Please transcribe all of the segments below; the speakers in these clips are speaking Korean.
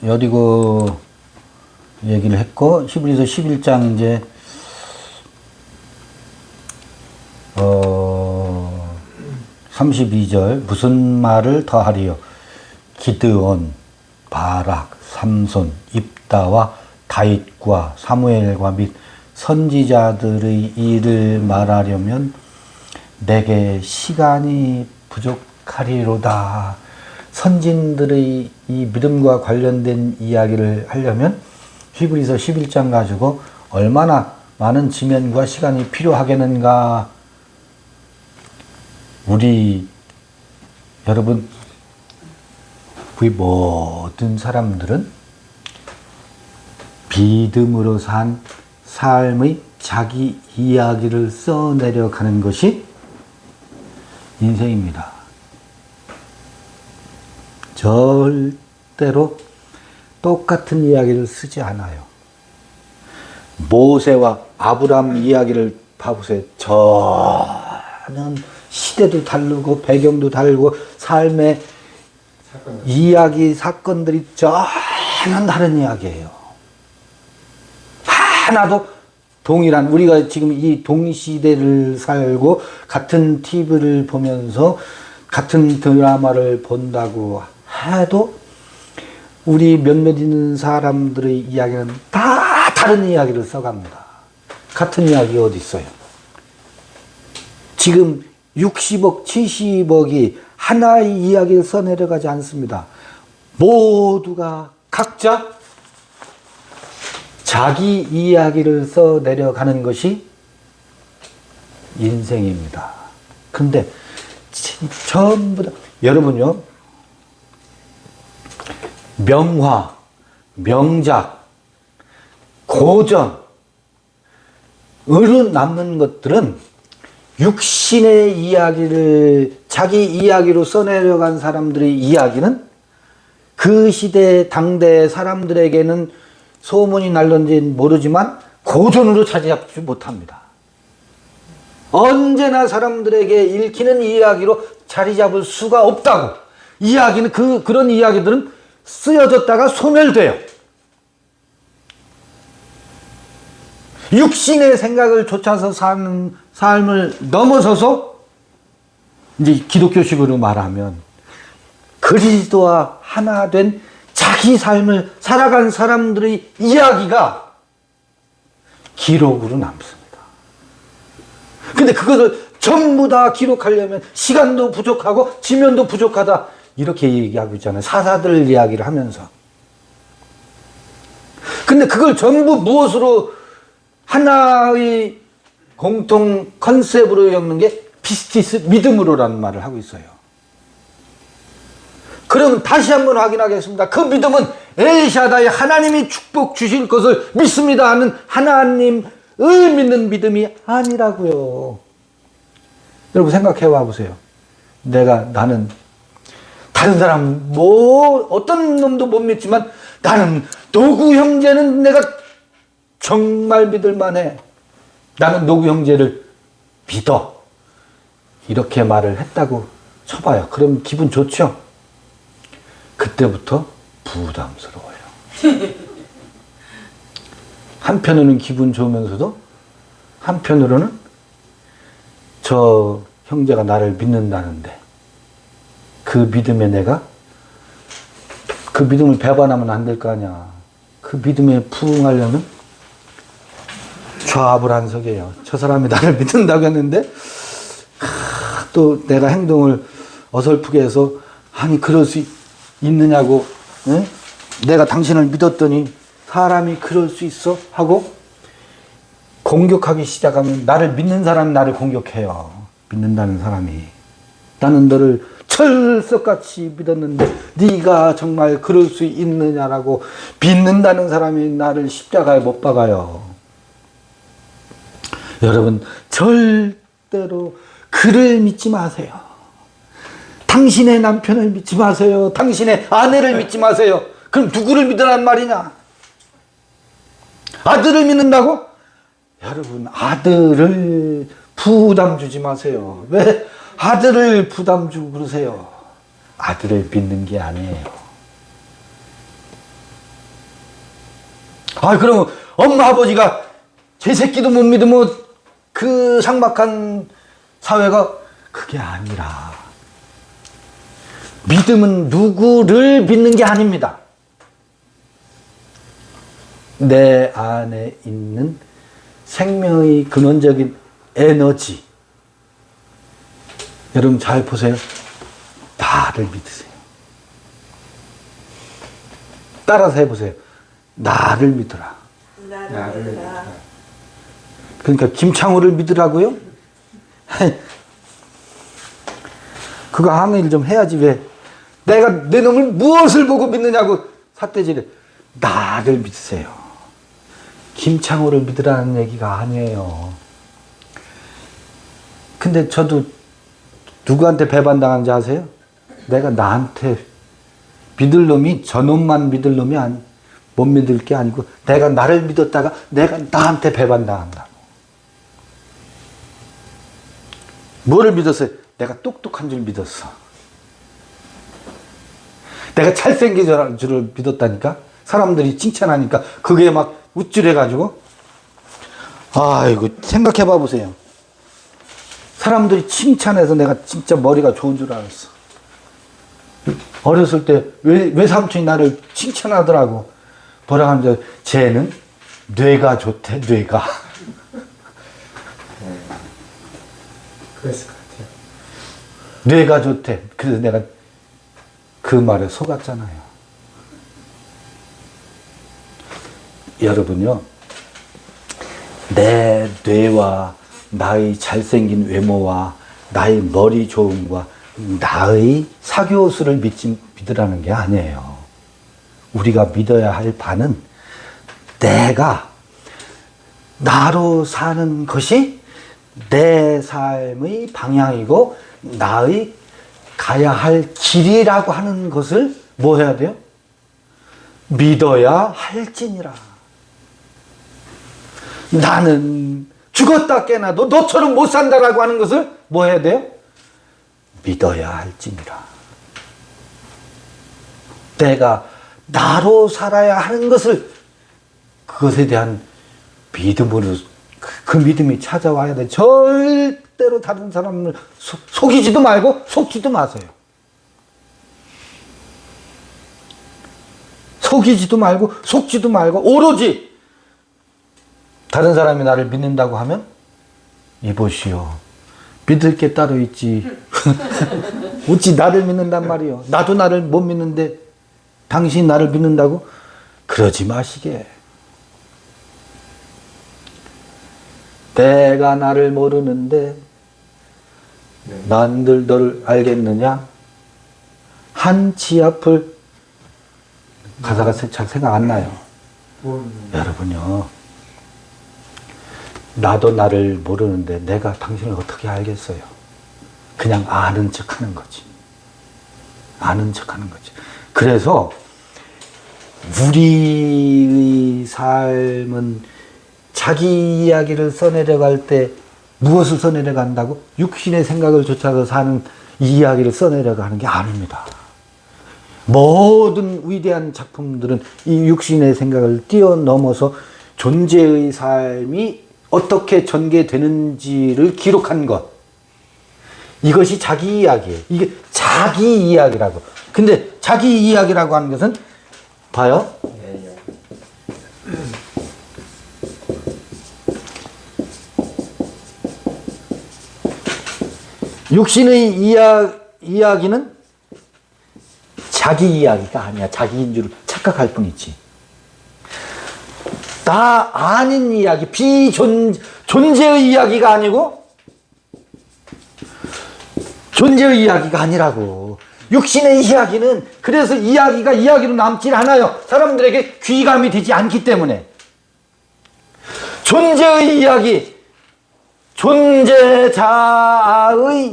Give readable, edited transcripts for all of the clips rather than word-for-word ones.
여리고 얘기를 했고, 히브리서 11장 이제, 32절, 무슨 말을 더하리요? 기드온, 바락, 삼손, 입다와 다윗과 사무엘과 및 선지자들의 일을 말하려면 내게 시간이 부족하리로다. 선진들의 이 믿음과 관련된 이야기를 하려면 히브리서 11장 가지고 얼마나 많은 지면과 시간이 필요하겠는가. 우리 여러분, 우리 모든 사람들은 믿음으로 산 삶의 자기 이야기를 써내려가는 것이 인생입니다. 절대로 똑같은 이야기를 쓰지 않아요. 모세와 아브라함 이야기를 봐보세요. 저는 시대도 다르고 배경도 다르고 삶의 이야기, 사건들이 전혀 다른 이야기예요. 하나도 동일한, 우리가 지금 이 동시대를 살고 같은 TV를 보면서 같은 드라마를 본다고 해도 우리 몇몇 있는 사람들의 이야기는 다 다른 이야기를 써갑니다. 같은 이야기 어디 있어요? 지금 60억, 70억이 하나의 이야기를 써내려가지 않습니다. 모두가 각자 자기 이야기를 써내려가는 것이 인생입니다. 근데 전부 다, 여러분요, 명화, 명작, 고전, 으로 남는 것들은 육신의 이야기를 자기 이야기로 써내려간 사람들의 이야기는 그 시대 당대 사람들에게는 소문이 날런지 모르지만 고전으로 자리 잡지 못합니다. 언제나 사람들에게 읽히는 이야기로 자리 잡을 수가 없다고. 이야기는 그런 이야기들은 쓰여졌다가 소멸돼요. 육신의 생각을 쫓아서 사는 삶을 넘어서서 이제 기독교식으로 말하면 그리스도와 하나 된 자기 삶을 살아간 사람들의 이야기가 기록으로 남습니다. 근데 그것을 전부 다 기록하려면 시간도 부족하고 지면도 부족하다. 이렇게 얘기하고 있잖아요. 사사들 이야기를 하면서. 근데 그걸 전부 무엇으로 하나의 공통 컨셉으로 엮는 게 피스티스 믿음으로라는 말을 하고 있어요. 그러면 다시 한번 확인하겠습니다. 그 믿음은 엘샤다이 하나님이 축복 주실 것을 믿습니다 하는 하나님을 믿는 믿음이 아니라고요. 여러분 생각해 봐 보세요. 나는 다른 사람 어떤 놈도 못 믿지만 나는 노구 형제는 내가 정말 믿을 만해. 나는 노구 형제를 믿어. 이렇게 말을 했다고 쳐봐요. 그럼 기분 좋죠? 그때부터 부담스러워요. 한편으로는 기분 좋으면서도 한편으로는 저 형제가 나를 믿는다는데 그 믿음에 내가 그 믿음을 배반하면 안 될 거 아니야. 그 믿음에 부응하려면 좌불안석이에요. 저 사람이 나를 믿는다고 했는데 또 내가 행동을 어설프게 해서 아니 그럴 수 있느냐고, 응? 내가 당신을 믿었더니 사람이 그럴 수 있어? 하고 공격하기 시작하면 나를 믿는 사람이 나를 공격해요. 믿는다는 사람이. 나는 너를 철석같이 믿었는데 네가 정말 그럴 수 있느냐라고 믿는다는 사람이 나를 십자가에 못 박아요. 여러분 절대로 그를 믿지 마세요. 당신의 남편을 믿지 마세요. 당신의 아내를 믿지 마세요. 그럼 누구를 믿으란 말이냐? 아들을 믿는다고? 여러분 아들을 부담 주지 마세요. 왜 아들을 부담 주고 그러세요? 아들을 믿는 게 아니에요. 아, 그럼 엄마 아버지가 제 새끼도 못 믿으면 그 삭막한 사회가 그게 아니라 믿음은 누구를 믿는 게 아닙니다. 내 안에 있는 생명의 근원적인 에너지. 여러분 잘 보세요. 나를 믿으세요. 따라서 해보세요. 나를 믿으라. 나를 믿으라. 그러니까 김창호를 믿으라고요? 그거 항의를 좀 해야지. 왜 내가 내 놈을 무엇을 보고 믿느냐고 삿대질해. 나를 믿으세요. 김창호를 믿으라는 얘기가 아니에요. 근데 저도 누구한테 배반당한지 아세요? 내가 나한테 믿을 놈이 저놈만 믿을 놈이 못 믿을 게 아니고 내가 나를 믿었다가 내가 나한테 배반당한다고. 뭐를 믿었어요? 내가 똑똑한 줄 믿었어. 내가 잘생긴 줄을 믿었다니까. 사람들이 칭찬하니까 그게 막 우쭐해가지고. 아이고, 생각해봐 보세요. 사람들이 칭찬해서 내가 진짜 머리가 좋은 줄 알았어. 어렸을 때 외삼촌이 나를 칭찬하더라고. 뭐라 하면 쟤는 뇌가 좋대. 뇌가. 그랬을 것 같아요. 뇌가 좋대. 그래서 내가 그 말에 속았잖아요. 여러분요, 내 뇌와 나의 잘생긴 외모와 나의 머리 좋음과 나의 사교수를 믿으라는 게 아니에요. 우리가 믿어야 할 바는 내가 나로 사는 것이 내 삶의 방향이고 나의 가야 할 길이라고 하는 것을 뭐 해야 돼요? 믿어야 할지니라. 나는 죽었다 깨나도 너처럼 못 산다라고 하는 것을 뭐 해야 돼요? 믿어야 할지니라. 내가 나로 살아야 하는 것을, 그것에 대한 믿음으로 그 믿음이 찾아와야 돼. 절대로 다른 사람을 속이지도 말고 속지도 마세요. 속이지도 말고 속지도 말고 오로지 다른 사람이 나를 믿는다고 하면 이보시오. 믿을 게 따로 있지. 어찌 나를 믿는단 말이요. 나도 나를 못 믿는데 당신이 나를 믿는다고? 그러지 마시게. 내가 나를 모르는데 난들 너를 알겠느냐? 한치 앞을 가사가 잘 생각 안 나요. 여러분요, 나도 나를 모르는데 내가 당신을 어떻게 알겠어요? 그냥 아는 척 하는 거지. 아는 척 하는 거지. 그래서 우리의 삶은 자기 이야기를 써내려갈 때 무엇을 써내려간다고? 육신의 생각을 쫓아서 사는 이 이야기를 써내려가는 게 아닙니다. 모든 위대한 작품들은 이 육신의 생각을 뛰어넘어서 존재의 삶이 어떻게 전개되는지를 기록한 것. 이것이 자기 이야기예요. 이게 자기 이야기라고. 근데 자기 이야기라고 하는 것은 봐요. 육신의 이야기는 자기 이야기가 아니야. 자기인 줄 착각할 뿐이지. 나 아닌 이야기, 존재의 이야기가 아니고 존재의 이야기가 아니라고. 육신의 이야기는 그래서 이야기가 이야기로 남질 않아요. 사람들에게 귀감이 되지 않기 때문에. 존재의 이야기, 존재자의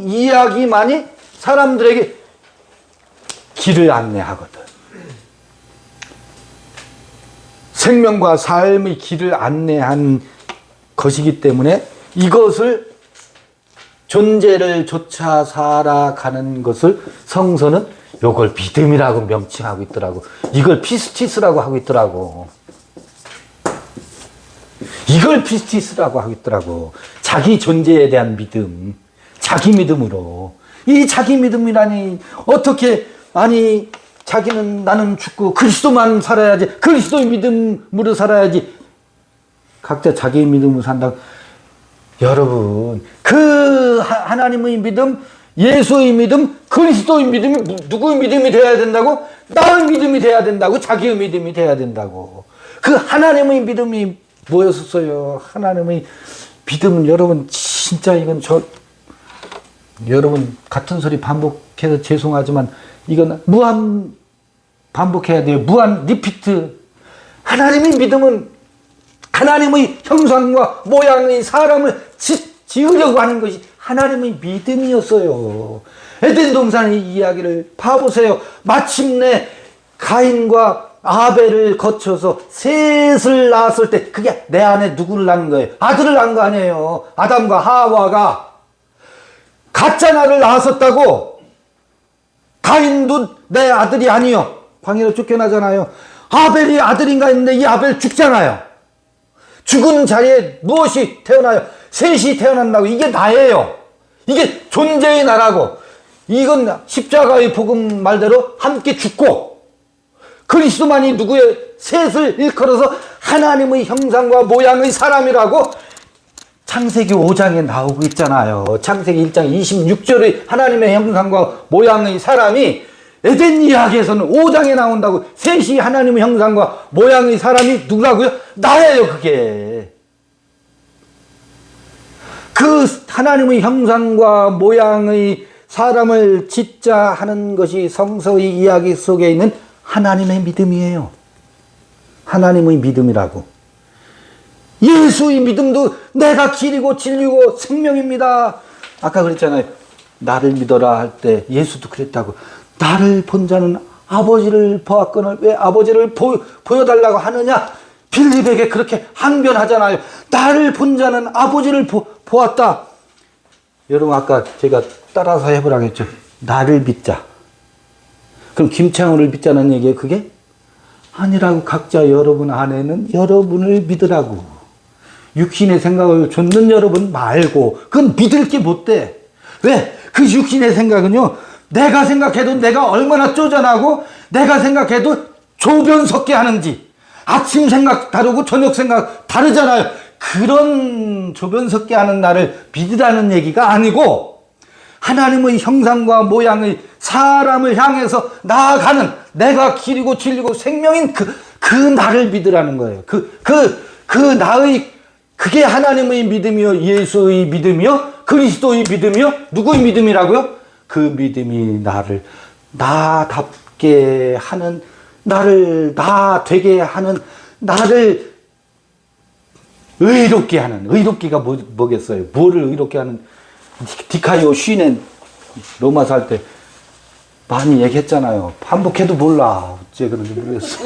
이야기만이 사람들에게 길을 안내하거든. 생명과 삶의 길을 안내한 것이기 때문에 이것을 존재를 쫓아 살아가는 것을 성서는 이걸 믿음이라고 명칭하고 있더라고. 이걸 피스티스라고 하고 있더라고. 이걸 피스티스라고 하겠더라고. 자기 존재에 대한 믿음, 자기 믿음으로. 이 자기 믿음이라니 어떻게, 아니 자기는 나는 죽고 그리스도만 살아야지, 그리스도의 믿음으로 살아야지, 각자 자기의 믿음으로 산다. 여러분, 그 하나님의 믿음, 예수의 믿음, 그리스도의 믿음이 누구의 믿음이 되어야 된다고? 나의 믿음이 되어야 된다고. 자기의 믿음이 되어야 된다고. 그 하나님의 믿음이 뭐였었어요? 하나님의 믿음은, 여러분 진짜 이건 여러분 같은 소리 반복해서 죄송하지만 이건 무한 반복해야 돼요. 무한 리피트. 하나님의 믿음은 하나님의 형상과 모양의 사람을 지으려고 하는 것이 하나님의 믿음이었어요. 에덴 동산의 이야기를 봐보세요. 마침내 가인과 아벨을 거쳐서 셋을 낳았을 때 그게 내 안에 누구를 낳은 거예요? 아들을 낳은 거 아니에요. 아담과 하와가 가짜나를 낳았었다고. 가인도 내 아들이 아니요, 광야로 쫓겨나잖아요. 아벨이 아들인가 했는데 이 아벨 죽잖아요. 죽은 자리에 무엇이 태어나요? 셋이 태어난다고. 이게 나예요. 이게 존재의 나라고. 이건 십자가의 복음 말대로 함께 죽고, 그리스도만이 누구의 셋을 일컬어서 하나님의 형상과 모양의 사람이라고 창세기 5장에 나오고 있잖아요. 창세기 1장 26절의 하나님의 형상과 모양의 사람이 에덴 이야기에서는 5장에 나온다고. 셋이 하나님의 형상과 모양의 사람이 누구라고요? 나예요. 그게 그 하나님의 형상과 모양의 사람을 짓자 하는 것이 성서의 이야기 속에 있는 하나님의 믿음이에요. 하나님의 믿음이라고. 예수의 믿음도 내가 길이고 진리고 생명입니다. 아까 그랬잖아요. 나를 믿어라 할 때 예수도 그랬다고. 나를 본 자는 아버지를 보았거늘 왜 아버지를 보여달라고 하느냐. 빌립에게 그렇게 항변하잖아요. 나를 본 자는 아버지를 보았다. 여러분 아까 제가 따라서 해보라고 했죠. 나를 믿자. 그럼 김창호를 믿자는 얘기예요 그게? 아니라고. 각자 여러분 안에는 여러분을 믿으라고. 육신의 생각을 좇는 여러분 말고. 그건 믿을 게 못 돼. 왜? 그 육신의 생각은요, 내가 생각해도 내가 얼마나 쪼잔하고 내가 생각해도 조변 섞게 하는지. 아침 생각 다르고 저녁 생각 다르잖아요. 그런 조변 섞게 하는 나를 믿으라는 얘기가 아니고, 하나님의 형상과 모양의 사람을 향해서 나아가는, 내가 길이고 진리고 생명인 그 나를 믿으라는 거예요. 그 나의, 그게 하나님의 믿음이요, 예수의 믿음이요, 그리스도의 믿음이요, 누구의 믿음이라고요? 그 믿음이 나를 나답게 하는, 나를 나 되게 하는, 나를 의롭게 하는. 의롭기가 뭐겠어요? 뭐를 의롭게 하는? 디카이오 시인은 로마서 할 때 많이 얘기했잖아요. 반복해도 몰라. 어째 그런지 모르겠어.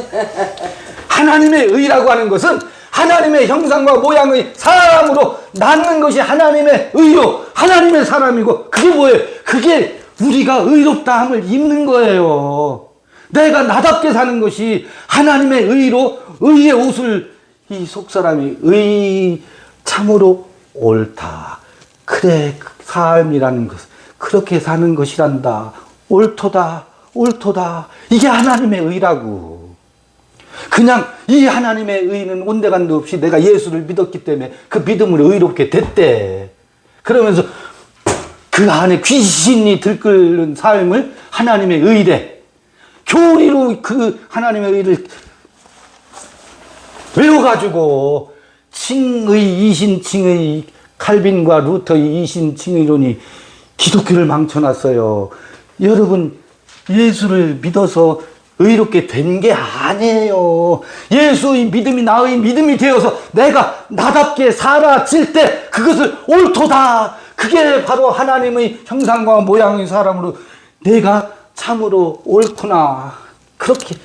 하나님의 의라고 하는 것은 하나님의 형상과 모양의 사람으로 낳는 것이 하나님의 의요, 하나님의 사람이고, 그게 뭐예요? 그게 우리가 의롭다함을 입는 거예요. 내가 나답게 사는 것이 하나님의 의로, 의의 옷을, 이 속사람이 참으로 옳다. 그래, 삶이라는 것, 그렇게 사는 것이란다. 옳도다, 옳도다. 이게 하나님의 의라고. 그냥 이 하나님의 의는 온데간데 없이 내가 예수를 믿었기 때문에 그 믿음으로 의롭게 됐대. 그러면서 그 안에 귀신이 들끓는 삶을 하나님의 의래. 교리로 그 하나님의 의를 외워가지고 칭의, 이신칭의, 칼빈과 루터의 이신칭의론이 기독교를 망쳐놨어요. 여러분, 예수를 믿어서 의롭게 된 게 아니에요. 예수의 믿음이 나의 믿음이 되어서 내가 나답게 살아질 때 그것을 옳도다. 그게 바로 하나님의 형상과 모양의 사람으로 내가 참으로 옳구나. 그렇게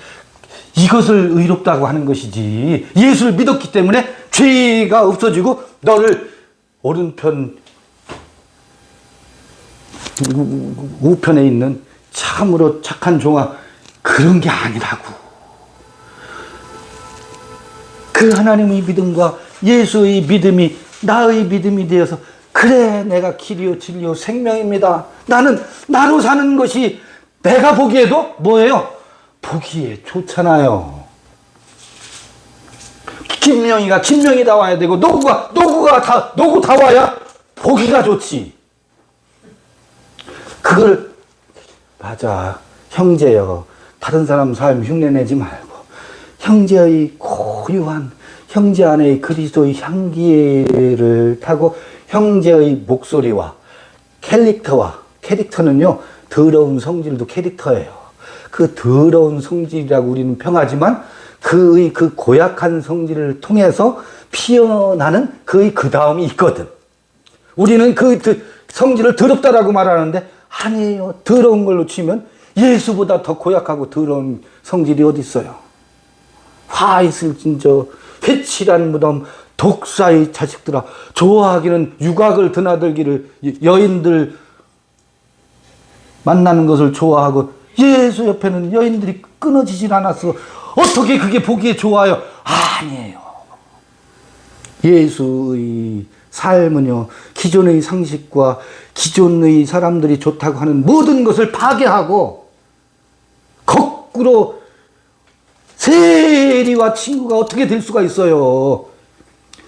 이것을 의롭다고 하는 것이지. 예수를 믿었기 때문에 죄가 없어지고 너를 오른편 우편에 있는 참으로 착한 종아, 그런 게 아니라고. 그 하나님의 믿음과 예수의 믿음이 나의 믿음이 되어서 그래 내가 길이요 진리요 생명입니다. 나는 나로 사는 것이 내가 보기에도 뭐예요? 보기에 좋잖아요. 김명이 다 와야 되고 노구 다 와야 보기가 좋지. 그걸 맞아 형제여 다른 사람 삶 흉내내지 말고 형제의 고유한 형제 안의 그리스도의 향기를 타고 형제의 목소리와 캐릭터는요 더러운 성질도 캐릭터예요. 그 더러운 성질이라고 우리는 평하지만 그의 그 고약한 성질을 통해서 피어나는 그의 그 다음이 있거든. 우리는 그 성질을 더럽다라고 말하는데 아니에요. 더러운 걸로 치면 예수보다 더 고약하고 더러운 성질이 어디 있어요. 화 있을 진저 회칠한 무덤 독사의 자식들아 좋아하기는 유곽을 드나들기를 여인들 만나는 것을 좋아하고 예수 옆에는 여인들이 끊어지질 않았어. 어떻게 그게 보기에 좋아요? 아니에요. 예수의 삶은요 기존의 상식과 기존의 사람들이 좋다고 하는 모든 것을 파괴하고 거꾸로 세리와 친구가 어떻게 될 수가 있어요.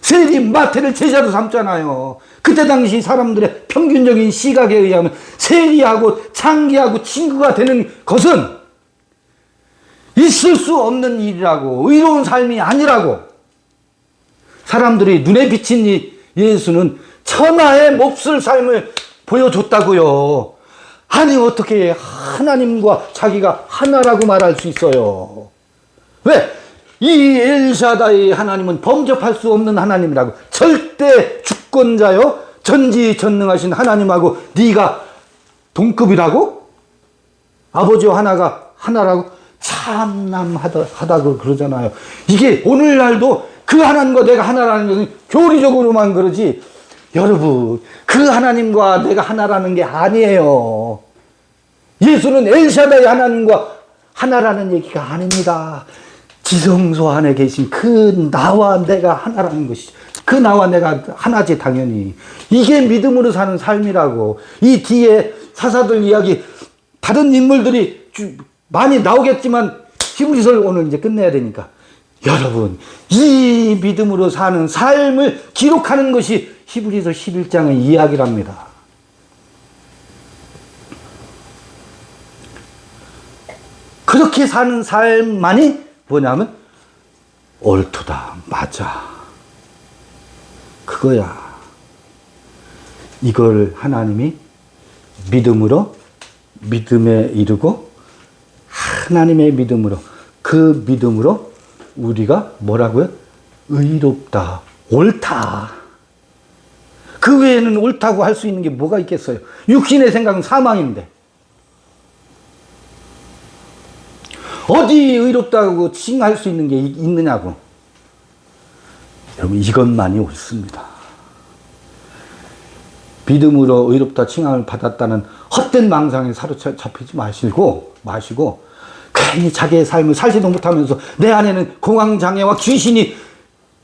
세리 마태를 제자로 삼잖아요. 그때 당시 사람들의 평균적인 시각에 의하면 세리하고 창기하고 친구가 되는 것은 있을 수 없는 일이라고 의로운 삶이 아니라고 사람들이 눈에 비친 이 예수는 천하의 몹쓸 삶을 보여줬다고요. 아니 어떻게 하나님과 자기가 하나라고 말할 수 있어요. 왜? 이 엘샤다이 하나님은 범접할 수 없는 하나님이라고. 절대 주권자요 전지전능하신 하나님하고 네가 동급이라고? 아버지와 하나라고? 참남하다고 그러잖아요. 이게 오늘날도 그 하나님과 내가 하나라는 것은 교리적으로만 그러지 여러분 그 하나님과 내가 하나라는 게 아니에요. 예수는 엘샤다이 하나님과 하나라는 얘기가 아닙니다. 지성소 안에 계신 그 나와 내가 하나라는 것이죠. 그 나와 내가 하나지 당연히. 이게 믿음으로 사는 삶이라고. 이 뒤에 사사들 이야기 다른 인물들이 많이 나오겠지만 히브리서를 오늘 이제 끝내야 되니까 여러분 이 믿음으로 사는 삶을 기록하는 것이 히브리서 11장의 이야기랍니다. 그렇게 사는 삶만이 뭐냐면 옳도다. 맞아. 그거야. 이걸 하나님이 믿음에 이르고 하나님의 믿음으로 그 믿음으로 우리가 뭐라고요? 의롭다. 옳다. 그 외에는 옳다고 할 수 있는 게 뭐가 있겠어요? 육신의 생각은 사망인데 어디 의롭다고 칭할 수 있는 게 있느냐고. 여러분 이것만이 옳습니다. 믿음으로 의롭다 칭함을 받았다는 헛된 망상에 사로잡히지 마시고 괜히 자기의 삶을 살지도 못하면서 내 안에는 공황장애와 귀신이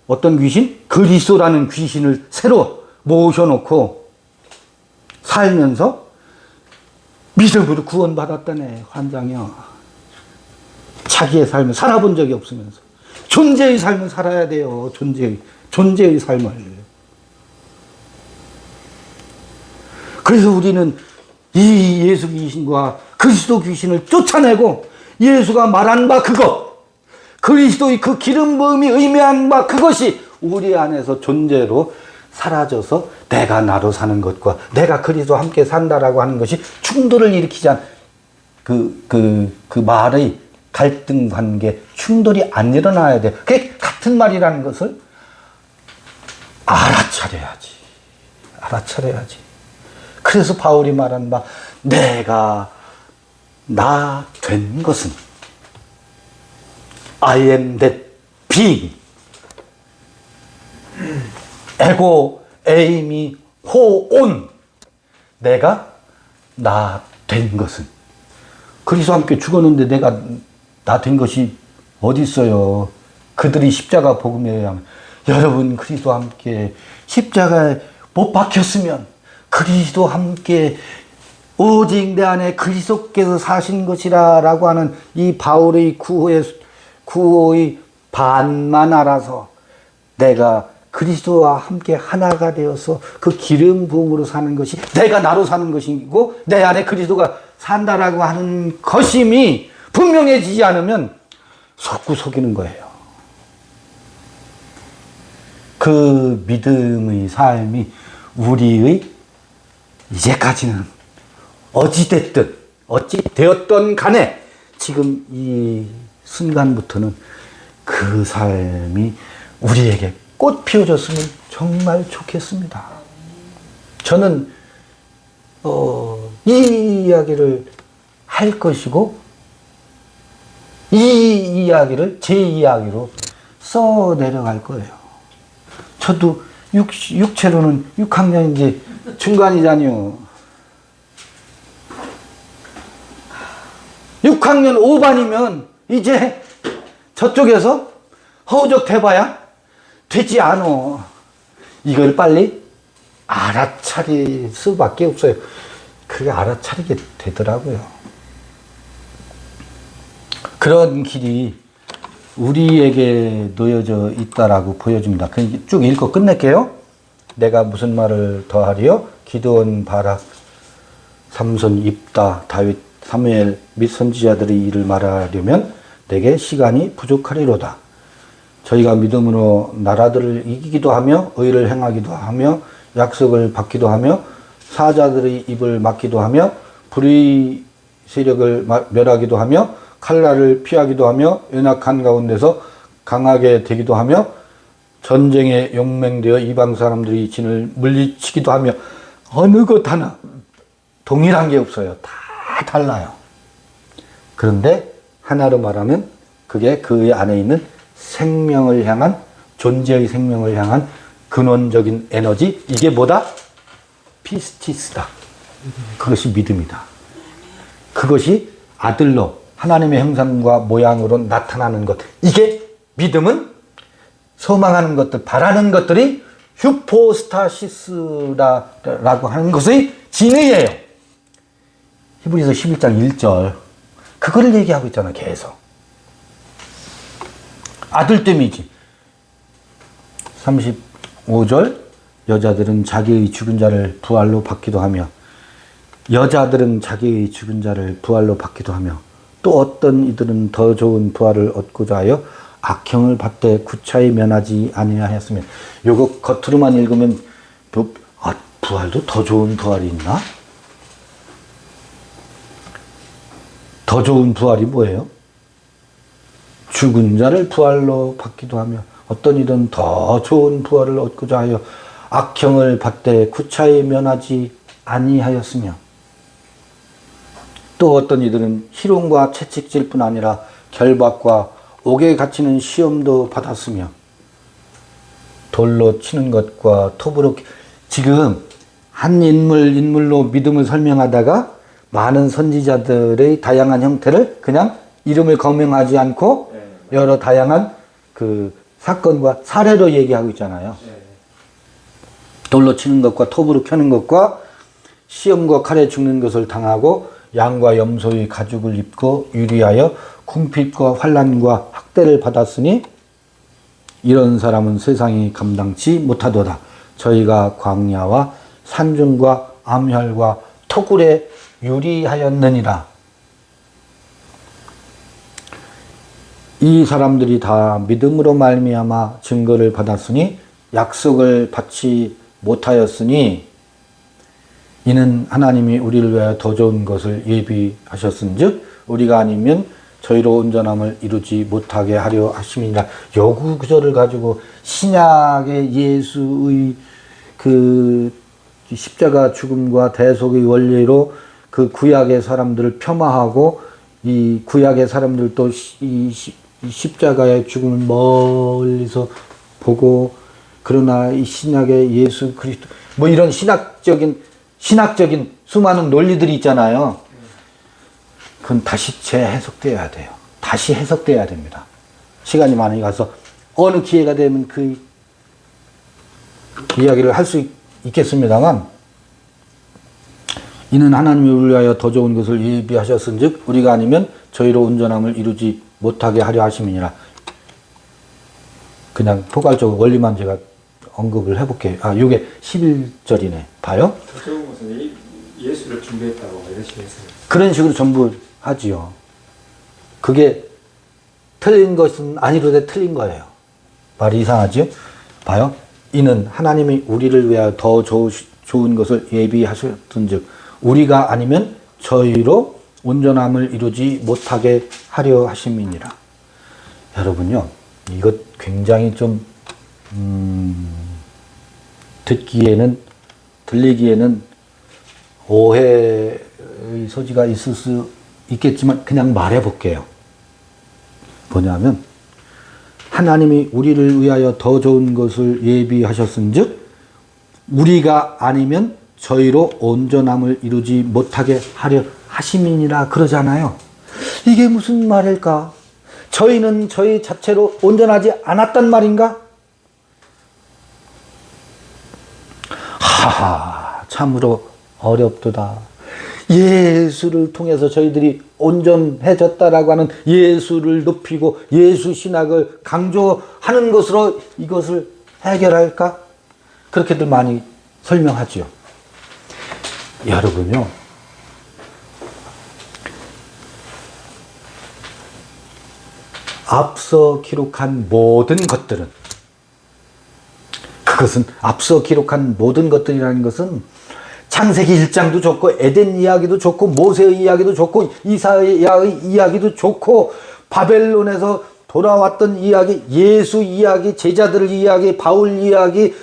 어떤 귀신? 그리스도라는 귀신을 새로 모셔놓고 살면서 믿음으로 구원받았다네. 환장이야. 자기의 삶을 살아본 적이 없으면서 존재의 삶을 살아야 돼요. 존재의 삶을. 그래서 우리는 이 예수 귀신과 그리스도 귀신을 쫓아내고 예수가 말한 바 그것, 그리스도의 그 기름 부음이 의미한 바 그것이 우리 안에서 존재로 사라져서 내가 나로 사는 것과 내가 그리스도와 함께 산다라고 하는 것이 충돌을 일으키지 않은 그 말의 갈등 관계, 충돌이 안 일어나야 돼. 그게 같은 말이라는 것을 알아차려야지. 그래서 바울이 말한 바 내가 나 된 것은 I am that being 에고 에이미 호온 내가 나 된 것은 그리스도와 함께 죽었는데 내가 나 된 것이 어디 있어요? 그들이 십자가 복음에 의하면 여러분 그리스도와 함께 십자가에 못 박혔으면 그리스도와 함께 오직 내 안에 그리스도께서 사신 것이라 라고 하는 이 바울의 구호의 반만 알아서 내가 그리스도와 함께 하나가 되어서 그 기름 부음으로 사는 것이 내가 나로 사는 것이고 내 안에 그리스도가 산다라고 하는 것임이 분명해지지 않으면 속이는 거예요. 그 믿음의 삶이 우리의 이제까지는 어찌됐든 어찌되었던 간에 지금 이 순간부터는 그 삶이 우리에게 꽃 피워줬으면 정말 좋겠습니다. 저는 이 이야기를 할 것이고 이 이야기를 제 이야기로 써 내려갈 거예요. 저도 육체로는 6학년인지 중간이잖요. 6학년 5반이면 이제 저쪽에서 허우적대봐야 되지 않어. 이걸 빨리 알아차릴 수밖에 없어요. 그게 알아차리게 되더라고요. 그런 길이 우리에게 놓여져 있다라고 보여집니다. 쭉 읽고 끝낼게요. 내가 무슨 말을 더하리요? 기드온, 바락, 삼손, 입다, 다윗, 사무엘 및 선지자들의 일을 말하려면 내게 시간이 부족하리로다. 저희가 믿음으로 나라들을 이기기도 하며 의를 행하기도 하며 약속을 받기도 하며 사자들의 입을 막기도 하며 불의 세력을 멸하기도 하며 칼날을 피하기도 하며 연약한 가운데서 강하게 되기도 하며 전쟁에 용맹되어 이방 사람들이 진을 물리치기도 하며 어느 것 하나 동일한 게 없어요. 다 달라요. 그런데 하나로 말하면 그게 그 안에 있는 생명을 향한 존재의 생명을 향한 근원적인 에너지, 이게 뭐다? 피스티스다. 그것이 믿음이다. 그것이 아들로 하나님의 형상과 모양으로 나타나는 것. 이게 믿음은 소망하는 것들, 바라는 것들이 휴포스타시스라고 하는 것의 진의예요. 히브리서 11장 1절. 그거를 얘기하고 있잖아, 계속. 아들됨이지. 35절. 여자들은 자기의 죽은 자를 부활로 받기도 하며, 여자들은 자기의 죽은 자를 부활로 받기도 하며, 또 어떤 이들은 더 좋은 부활을 얻고자 하여 악형을 받되 구차히 면하지 아니하였으면. 요거 겉으로만 읽으면 부활도 더 좋은 부활이 있나? 더 좋은 부활이 뭐예요? 죽은 자를 부활로 받기도 하며 어떤 이들은 더 좋은 부활을 얻고자 하여 악형을 받되 구차히 면하지 아니하였으며, 또 어떤 이들은 희롱과 채찍질 뿐 아니라 결박과 옥에 갇히는 시험도 받았으며 돌로 치는 것과 톱으로. 지금 한 인물로 믿음을 설명하다가 많은 선지자들의 다양한 형태를 그냥 이름을 거명하지 않고 여러 다양한 그 사건과 사례로 얘기하고 있잖아요. 돌로 치는 것과 톱으로 켜는 것과 시험과 칼에 죽는 것을 당하고 양과 염소의 가죽을 입고 유리하여 궁핍과 환난과 학대를 받았으니 이런 사람은 세상이 감당치 못하도다. 저희가 광야와 산중과 암혈과 토굴에 유리하였느니라. 이 사람들이 다 믿음으로 말미암아 증거를 받았으니 약속을 받지 못하였으니 이는 하나님이 우리를 위하여 더 좋은 것을 예비하셨은즉 우리가 아니면 저희로 온전함을 이루지 못하게 하려 하심이니라. 요 구절을 가지고 신약의 예수의 그 십자가 죽음과 대속의 원리로 그 구약의 사람들을 폄하하고 이 구약의 사람들도 이 십자가의 죽음을 멀리서 보고, 그러나 이 신약의 예수 그리스도 뭐 이런 신학적인 수많은 논리들이 있잖아요. 그건 다시 재해석돼야 돼요. 다시 해석돼야 됩니다. 시간이 많이 가서 어느 기회가 되면 그 이야기를 할 수 있겠습니다만, 이는 하나님이 우리를 위하여 더 좋은 것을 예비하셨은즉 우리가 아니면 저희로 온전함을 이루지 못하게 하려 하심이니라. 그냥 포괄적으로 원리만 제가 언급을 해볼게요. 이게 11절이네. 봐요. 더 좋은 것은 예수를 준비했다고 이런 식으로 했어요. 그런 식으로 전부 하지요. 그게 틀린 것은 아니로되 틀린 거예요. 말이 이상하죠? 봐요. 이는 하나님이 우리를 위하여 더 좋은 것을 예비하셨은즉 우리가 아니면 저희로 온전함을 이루지 못하게 하려 하심이니라. 여러분요, 이것 굉장히 좀 들리기에는 오해의 소지가 있을 수 있겠지만 그냥 말해 볼게요. 뭐냐면 하나님이 우리를 위하여 더 좋은 것을 예비하셨은즉 우리가 아니면 저희로 온전함을 이루지 못하게 하려 하심이니라 그러잖아요. 이게 무슨 말일까? 저희는 저희 자체로 온전하지 않았단 말인가? 하하, 참으로 어렵도다. 예수를 통해서 저희들이 온전해졌다라고 하는 예수를 높이고 예수 신학을 강조하는 것으로 이것을 해결할까? 그렇게들 많이 설명하죠. 여러분요, 앞서 기록한 모든 것들은, 그것은 앞서 기록한 모든 것들이라는 것은 창세기 1장도 좋고 에덴 이야기도 좋고 모세의 이야기도 좋고 이사야의 이야기도 좋고 바벨론에서 돌아왔던 이야기, 예수 이야기, 제자들 이야기, 바울 이야기,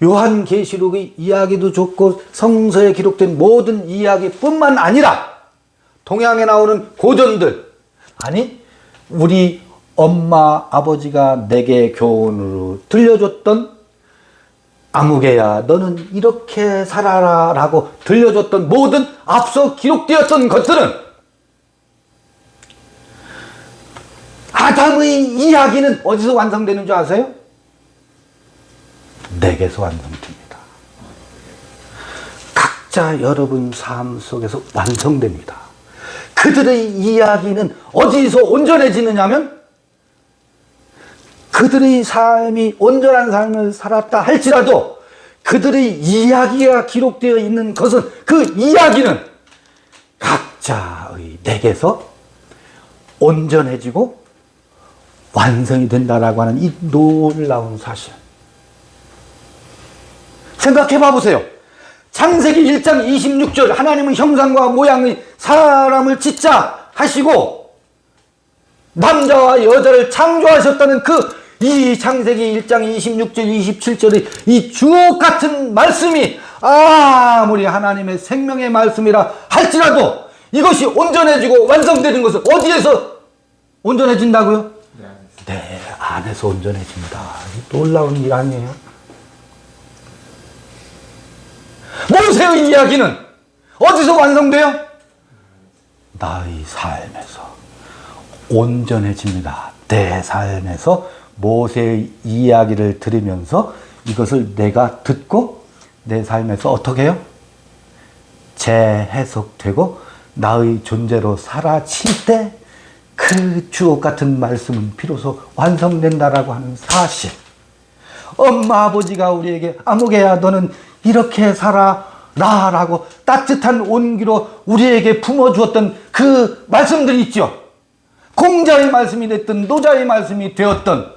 요한계시록의 이야기도 좋고 성서에 기록된 모든 이야기뿐만 아니라 동양에 나오는 고전들, 아니 우리 엄마 아버지가 내게 교훈으로 들려줬던 아무개야 너는 이렇게 살아라 라고 들려줬던 모든 앞서 기록되었던 것들은 아담의 이야기는 어디서 완성되는 줄 아세요? 내게서 완성됩니다. 각자 여러분 삶 속에서 완성됩니다. 그들의 이야기는 어디서 온전해지느냐면 그들의 삶이 온전한 삶을 살았다 할지라도 그들의 이야기가 기록되어 있는 것은 그 이야기는 각자의 내게서 온전해지고 완성이 된다라고 하는 이 놀라운 사실. 생각해 봐 보세요. 창세기 1장 26절 하나님은 형상과 모양의 사람을 짓자 하시고 남자와 여자를 창조하셨다는 이 창세기 1장 26절 27절의 이 주옥 같은 말씀이 아무리 하나님의 생명의 말씀이라 할지라도 이것이 온전해지고 완성되는 것은 어디에서 온전해진다고요? 내 안에서 온전해진다. 놀라운 일 아니에요? 모세의 이야기는 어디서 완성돼요? 나의 삶에서 온전해집니다. 내 삶에서 모세의 이야기를 들으면서 이것을 내가 듣고 내 삶에서 어떻게 해요? 재해석되고 나의 존재로 사라질 때 그 주옥 같은 말씀은 비로소 완성된다라고 하는 사실. 엄마 아버지가 우리에게 아무개야 너는 이렇게 살아라 라고 따뜻한 온기로 우리에게 품어주었던 그 말씀들 있죠. 공자의 말씀이 됐든 노자의 말씀이 되었던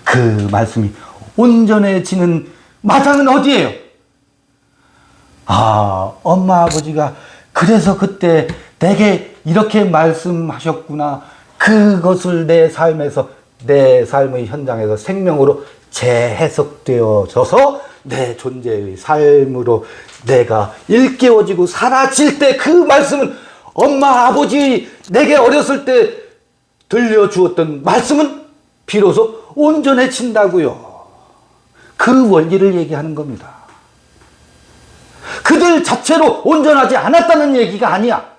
그 말씀이 온전해지는 마당은 어디예요? 엄마 아버지가 그래서 그때 내게 이렇게 말씀하셨구나. 그것을 내 삶에서 내 삶의 현장에서 생명으로 재해석되어져서 내 존재의 삶으로 내가 일깨워지고 사라질 때 그 말씀은 엄마 아버지 내게 어렸을 때 들려주었던 말씀은 비로소 온전해진다고요. 그 원리를 얘기하는 겁니다. 그들 자체로 온전하지 않았다는 얘기가 아니야.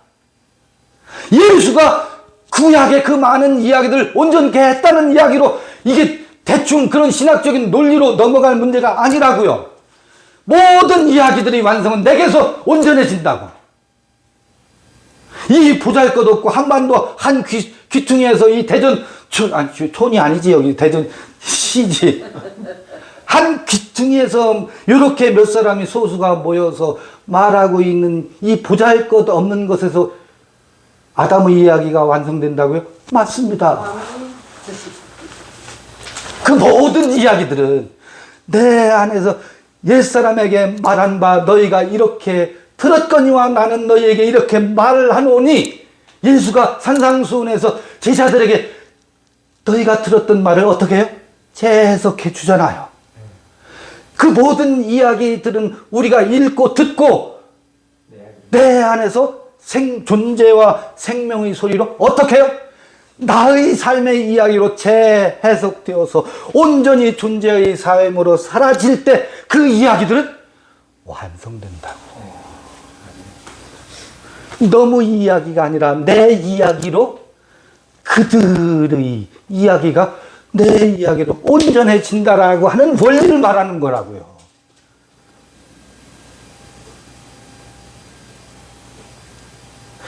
예수가 구약의 그 많은 이야기들 온전케 했다는 이야기로 이게 대충 그런 신학적인 논리로 넘어갈 문제가 아니라고요. 모든 이야기들이 완성은 내게서 온전해진다고. 이 보잘것없고 한반도 한 귀퉁이에서 이 대전 촌이 아니지, 여기 대전 시지. 한 귀퉁이에서 이렇게 몇 사람이 소수가 모여서 말하고 있는 이 보잘것없는 것에서 아담의 이야기가 완성된다고요? 맞습니다. 그 모든 이야기들은 내 안에서 옛사람에게 말한 바 너희가 이렇게 들었거니와 나는 너희에게 이렇게 말을 하노니, 예수가 산상수훈에서 제자들에게 너희가 들었던 말을 어떻게 해요? 재해석해 주잖아요. 그 모든 이야기들은 우리가 읽고 듣고 내 안에서 존재와 생명의 소리로 어떻게 해요? 나의 삶의 이야기로 재해석되어서 온전히 존재의 삶으로 사라질 때 그 이야기들은 완성된다고. 너무 이야기가 아니라 내 이야기로 그들의 이야기가 내 이야기로 온전해진다라고 하는 원리를 말하는 거라고요.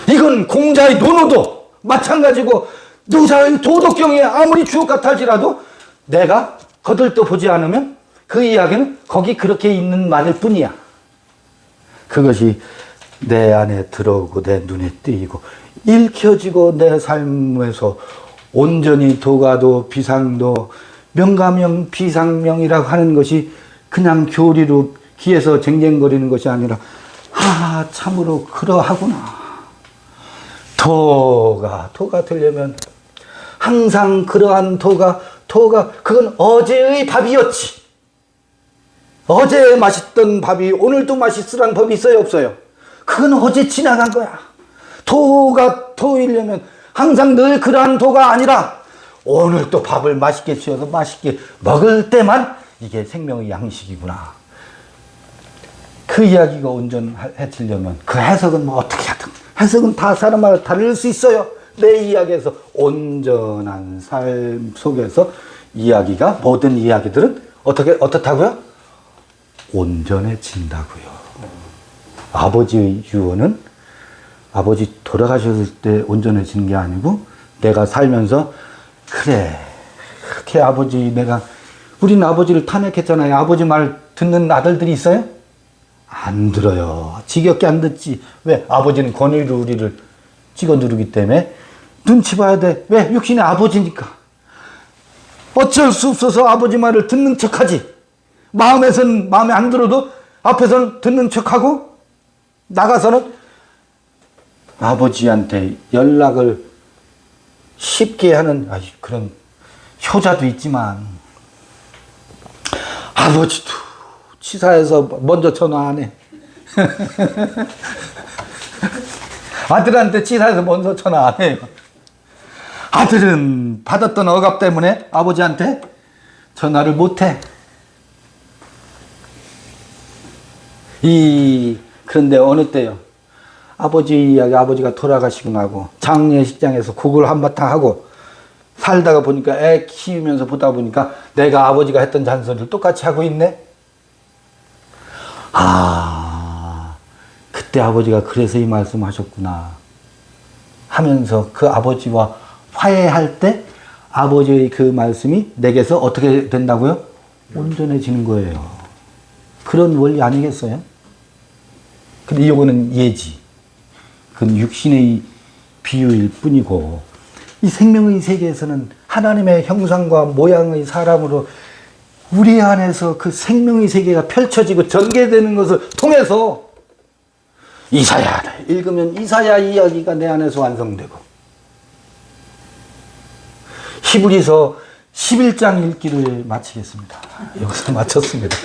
이건 공자의 논어도 마찬가지고 노자의 도덕경에 아무리 주옥 같을지라도 내가 거들떠 보지 않으면 그 이야기는 거기 그렇게 있는 말일 뿐이야. 그것이 내 안에 들어오고 내 눈에 띄고 읽혀지고 내 삶에서 온전히 도가도 비상도 명가명 비상명이라고 하는 것이 그냥 교리로 귀에서 쟁쟁거리는 것이 아니라 참으로 그러하구나. 도가 되려면 항상 그러한 도가 그건 어제의 밥이었지. 어제 맛있던 밥이 오늘도 맛있으란 법이 있어요, 없어요? 그건 어제 지나간 거야. 도가 도이려면 항상 늘 그러한 도가 아니라 오늘 또 밥을 맛있게 지어서 맛있게 먹을 때만 이게 생명의 양식이구나. 그 이야기가 온전해지려면 그 해석은 뭐 어떻게 하든 해석은 다 사람마다 다를 수 있어요. 내 이야기에서 온전한 삶 속에서 이야기가 모든 이야기들은 어떻다고요? 온전해진다고요. 아버지의 유언은 아버지 돌아가셨을 때 온전해지는 게 아니고 내가 살면서 그래 그렇게 우리는 아버지를 탄핵했잖아요. 아버지 말 듣는 아들들이 있어요? 안 들어요. 지겹게 안 듣지. 왜? 아버지는 권위로 우리를 찍어 누르기 때문에 눈치 봐야 돼. 왜? 육신의 아버지니까. 어쩔 수 없어서 아버지 말을 듣는 척하지. 마음에 안 들어도 앞에서는 듣는 척하고 나가서는 아버지한테 연락을 쉽게 하는 그런 효자도 있지만 아버지도 치사해서 먼저 전화 안 해. 아들한테 치사해서 먼저 전화 안 해요. 아들은 받았던 억압 때문에 아버지한테 전화를 못 해. 그런데 어느 때요? 아버지 이야기, 아버지가 돌아가시고 나고 장례식장에서 국을 한바탕 하고 살다가 보니까 애 키우면서 보다 보니까 내가 아버지가 했던 잔소리를 똑같이 하고 있네? 그때 아버지가 그래서 이 말씀 하셨구나 하면서 그 아버지와 화해할 때 아버지의 그 말씀이 내게서 어떻게 된다고요? 온전해지는 거예요. 그런 원리 아니겠어요? 근데 이거는 예지. 그건 육신의 비유일 뿐이고 이 생명의 세계에서는 하나님의 형상과 모양의 사람으로 우리 안에서 그 생명의 세계가 펼쳐지고 전개되는 것을 통해서 이사야를 읽으면 이사야 이야기가 내 안에서 완성되고 히브리서 11장 읽기를 마치겠습니다. 여기서 마쳤습니다.